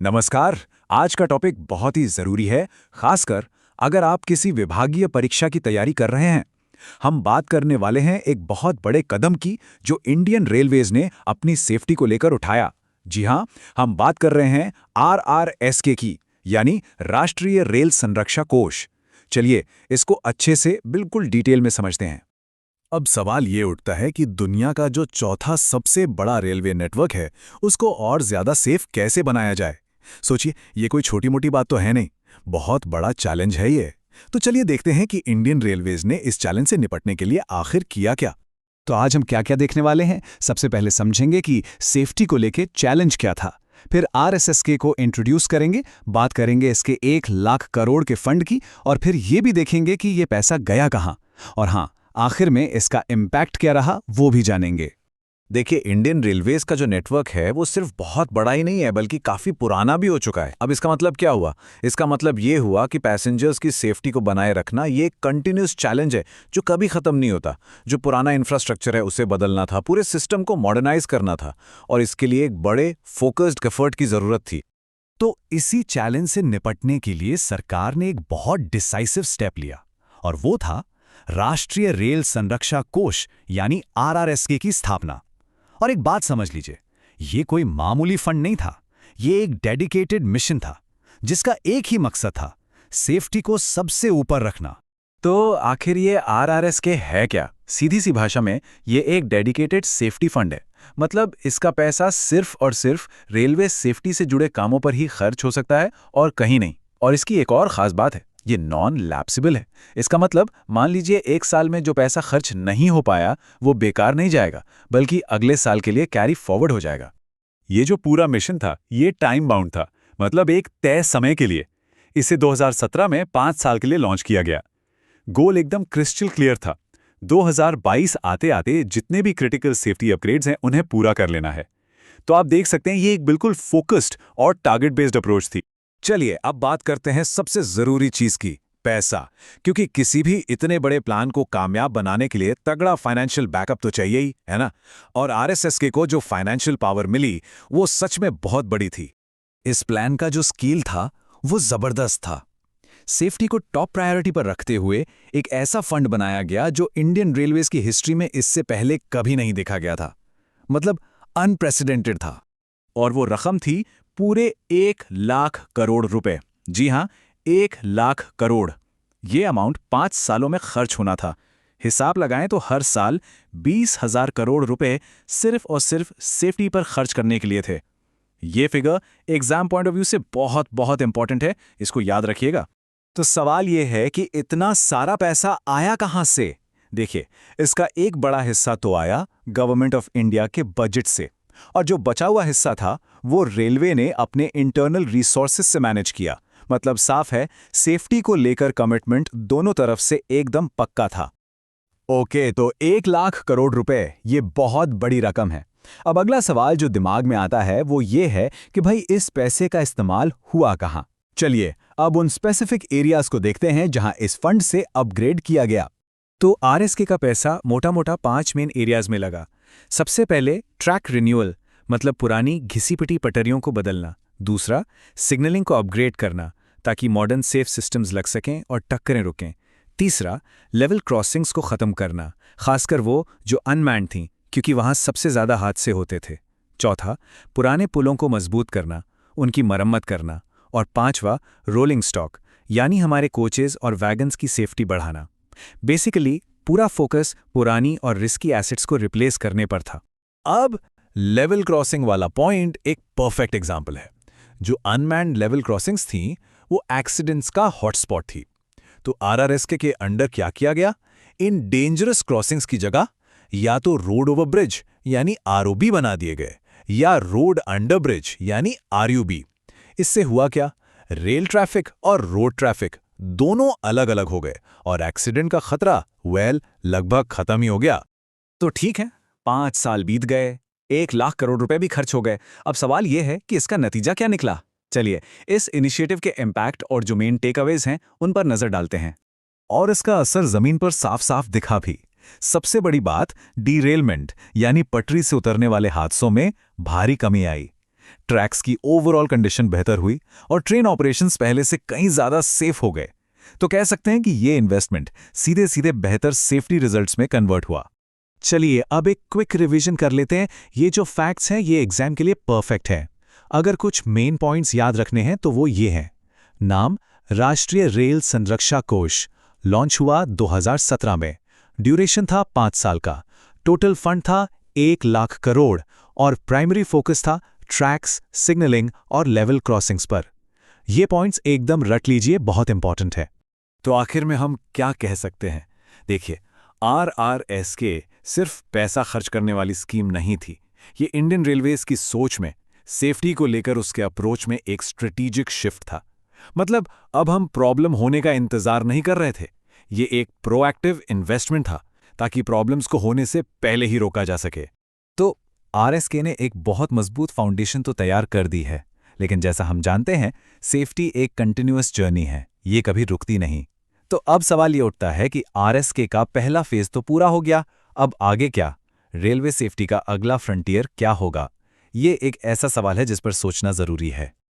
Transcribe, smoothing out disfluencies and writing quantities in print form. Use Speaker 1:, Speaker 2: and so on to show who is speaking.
Speaker 1: नमस्कार। आज का टॉपिक बहुत ही जरूरी है, खासकर अगर आप किसी विभागीय परीक्षा की तैयारी कर रहे हैं। हम बात करने वाले हैं एक बहुत बड़े कदम की जो इंडियन रेलवेज ने अपनी सेफ्टी को लेकर उठाया। जी हाँ, हम बात कर रहे हैं RRSK की, यानी राष्ट्रीय रेल संरक्षा कोष। चलिए इसको अच्छे से बिल्कुल डिटेल में समझते हैं।
Speaker 2: अब सवाल ये उठता है कि दुनिया का जो चौथा सबसे बड़ा रेलवे नेटवर्क है, उसको और ज्यादा सेफ कैसे बनाया जाए। सोचिए, ये कोई छोटी मोटी बात तो है नहीं, बहुत बड़ा चैलेंज है ये। तो चलिए देखते हैं कि इंडियन रेलवेज ने इस चैलेंज से निपटने के लिए आखिर किया क्या।
Speaker 3: तो आज हम क्या क्या देखने वाले हैं। सबसे पहले समझेंगे कि सेफ्टी को लेके चैलेंज क्या था, फिर RSSK को इंट्रोड्यूस करेंगे, बात करेंगे इसके 1 लाख करोड़ के फंड की, और फिर ये भी देखेंगे कि ये पैसा गया कहाँ, और हाँ, आखिर में इसका इम्पैक्ट क्या रहा वो भी जानेंगे।
Speaker 1: देखिए, इंडियन रेलवेज का जो नेटवर्क है वो सिर्फ बहुत बड़ा ही नहीं है, बल्कि काफी पुराना भी हो चुका है। अब इसका मतलब क्या हुआ? इसका मतलब ये हुआ कि पैसेंजर्स की सेफ्टी को बनाए रखना ये एक कंटिन्यूस चैलेंज है जो कभी खत्म नहीं होता। जो पुराना इंफ्रास्ट्रक्चर है उसे बदलना था, पूरे सिस्टम को मॉडर्नाइज करना था, और इसके लिए एक बड़े फोकस्ड एफर्ट की जरूरत थी।
Speaker 3: तो इसी चैलेंज से निपटने के लिए सरकार ने एक बहुत डिसाइसिव स्टेप लिया, और वो था राष्ट्रीय रेल संरक्षा कोष यानी RRSK की स्थापना। और एक बात समझ लीजिए, ये कोई मामूली फंड नहीं था, ये एक डेडिकेटेड मिशन था जिसका एक ही मकसद था, सेफ्टी को सबसे ऊपर रखना।
Speaker 1: तो आखिर ये RRSK है क्या? सीधी सी भाषा में ये एक डेडिकेटेड सेफ्टी फंड है। मतलब इसका पैसा सिर्फ और सिर्फ रेलवे सेफ्टी से जुड़े कामों पर ही खर्च हो सकता है और कहीं नहीं। और इसकी एक और खास बात है, ये नॉन लैप्सिबल है। इसका मतलब मान लीजिए 1 साल में जो पैसा खर्च नहीं हो पाया वो बेकार नहीं जाएगा, बल्कि अगले साल के लिए कैरी फॉरवर्ड हो जाएगा।
Speaker 2: ये जो पूरा मिशन था ये टाइम बाउंड था, मतलब एक तय समय के लिए। इसे 2017 में 5 साल के लिए लॉन्च किया गया। गोल एकदम क्रिस्टल क्लियर था, 2022 आते आते जितने भी क्रिटिकल सेफ्टी अपग्रेड्स हैं उन्हें पूरा कर लेना है। तो आप देख सकते हैं ये एक बिल्कुल फोकस्ड और टारगेट बेस्ड अप्रोच थी।
Speaker 1: चलिए अब बात करते हैं सबसे जरूरी चीज की, पैसा। क्योंकि किसी भी इतने बड़े प्लान को कामयाब बनाने के लिए तगड़ा फाइनेंशियल बैकअप तो चाहिए ही, है ना? और RSSK को जो फाइनेंशियल पावर मिली वो सच में बहुत बड़ी थी।
Speaker 3: इस प्लान का जो स्केल था वो जबरदस्त था। सेफ्टी को टॉप प्रायोरिटी पर रखते हुए एक ऐसा फंड बनाया गया जो इंडियन रेलवेज की हिस्ट्री में इससे पहले कभी नहीं देखा गया था। मतलब अनप्रेसिडेंटेड था।
Speaker 1: और वो रकम थी पूरे 1 लाख करोड़ रुपए। जी हाँ, 1 लाख करोड़। ये अमाउंट 5 सालों में खर्च होना था। हिसाब लगाएं तो हर साल 20,000 करोड़ रुपए सिर्फ और सिर्फ सेफ्टी पर खर्च करने के लिए थे। ये figure exam point of view से बहुत बहुत इंपॉर्टेंट है, इसको याद रखिएगा। तो सवाल ये है कि इतना सारा पैसा आया कहां से? देखिए, इसका एक बड़ा हिस्सा तो आया गवर्नमेंट ऑफ इंडिया के बजट से, और जो बचा हुआ हिस्सा था वो रेलवे ने अपने इंटरनल रिसोर्सेज से मैनेज किया। मतलब साफ है, सेफ्टी को लेकर कमिटमेंट दोनों तरफ से एकदम पक्का था। ओके, तो 1 लाख करोड़ रुपए ये बहुत बड़ी रकम है। अब अगला सवाल जो दिमाग में आता है वो ये है कि भाई इस पैसे का इस्तेमाल हुआ कहां? चलिए अब उन स्पेसिफिक एरियाज को देखते हैं जहां इस फंड से अपग्रेड किया गया। तो RSK का पैसा मोटा मोटा 5 मेन एरियाज में लगा। सबसे पहले ट्रैक रिन्यूअल, मतलब पुरानी घिसी-पिटी पटरियों को बदलना। दूसरा, सिग्नलिंग को अपग्रेड करना ताकि मॉडर्न सेफ सिस्टम्स लग सकें और टक्करें रुकें। तीसरा, लेवल क्रॉसिंग्स को ख़त्म करना, खासकर वो जो अनमैन्ड थीं, क्योंकि वहाँ सबसे ज़्यादा हादसे होते थे। चौथा, पुराने पुलों को मजबूत करना, उनकी मरम्मत करना। और पांचवा, रोलिंग स्टॉक, यानी हमारे कोचेज और वैगन्स की सेफ्टी बढ़ाना। बेसिकली पूरा फोकस पुरानी और रिस्की एसेट्स को रिप्लेस करने पर था।
Speaker 2: अब लेवल क्रॉसिंग वाला पॉइंट एक परफेक्ट एग्जाम्पल है। जो अनमैन्ड लेवल क्रॉसिंग्स थीं वो एक्सीडेंट्स का हॉटस्पॉट थी। तो RRSK के अंडर क्या किया गया? इन डेंजरस क्रॉसिंग्स की जगह या तो रोड ओवर ब्रिज यानी ROB बना दिए गए, या रोड अंडर ब्रिज यानी RUB। इससे हुआ क्या? रेल ट्रैफिक और रोड ट्रैफिक दोनों अलग अलग हो गए और एक्सीडेंट का खतरा लगभग खत्म ही हो गया।
Speaker 1: तो ठीक है, 5 साल बीत गए, 1 लाख करोड़ रुपए भी खर्च हो गए। अब सवाल यह है कि इसका नतीजा क्या निकला? चलिए इस इनिशिएटिव के इम्पैक्ट और जो मेन टेकअवेज हैं उन पर नजर डालते हैं।
Speaker 2: और इसका असर जमीन पर साफ साफ दिखा भी। सबसे बड़ी बात, डीरेलमेंट यानी पटरी से उतरने वाले हादसों में भारी कमी आई।
Speaker 1: ट्रैक्स की ओवरऑल कंडीशन बेहतर हुई और ट्रेन ऑपरेशंस पहले से कहीं ज़्यादा सेफ हो गए। तो कह सकते हैं कि ये इन्वेस्टमेंट सीधे सीधे बेहतर सेफ्टी रिजल्ट्स में कन्वर्ट हुआ।
Speaker 3: चलिए अब एक क्विक रिवीजन कर लेते हैं। ये जो फैक्ट्स हैं ये एग्जाम के लिए परफेक्ट है। अगर कुछ मेन पॉइंट्स याद रखने हैं तो वो ये हैं। नाम राष्ट्रीय रेल संरक्षा कोष, लॉन्च हुआ 2017 में। ड्यूरेशन था 5 साल का। टोटल फंड था 1 लाख करोड़ और प्राइमरी फोकस था ट्रैक्स, सिग्नलिंग और लेवल क्रॉसिंग्स पर। ये पॉइंट्स एकदम रट लीजिए, बहुत इंपॉर्टेंट है।
Speaker 2: तो आखिर में हम क्या कह सकते हैं? देखिए, RRSK सिर्फ पैसा खर्च करने वाली स्कीम नहीं थी। ये इंडियन रेलवेज की सोच में, सेफ्टी को लेकर उसके अप्रोच में एक स्ट्रेटेजिक शिफ्ट था। मतलब अब हम प्रॉब्लम होने का इंतजार नहीं कर रहे थे। ये एक प्रोएक्टिव इन्वेस्टमेंट था ताकि प्रॉब्लम्स को होने से पहले ही रोका जा सके।
Speaker 1: तो RSK ने एक बहुत मजबूत फाउंडेशन तो तैयार कर दी है, लेकिन जैसा हम जानते हैं, सेफ्टी एक कंटिन्यूअस जर्नी है, ये कभी रुकती नहीं। तो अब सवाल ये उठता है कि RSK का पहला फेज तो पूरा हो गया, अब आगे क्या? रेलवे सेफ्टी का अगला फ्रंटियर क्या होगा? ये एक ऐसा सवाल है जिस पर सोचना जरूरी है।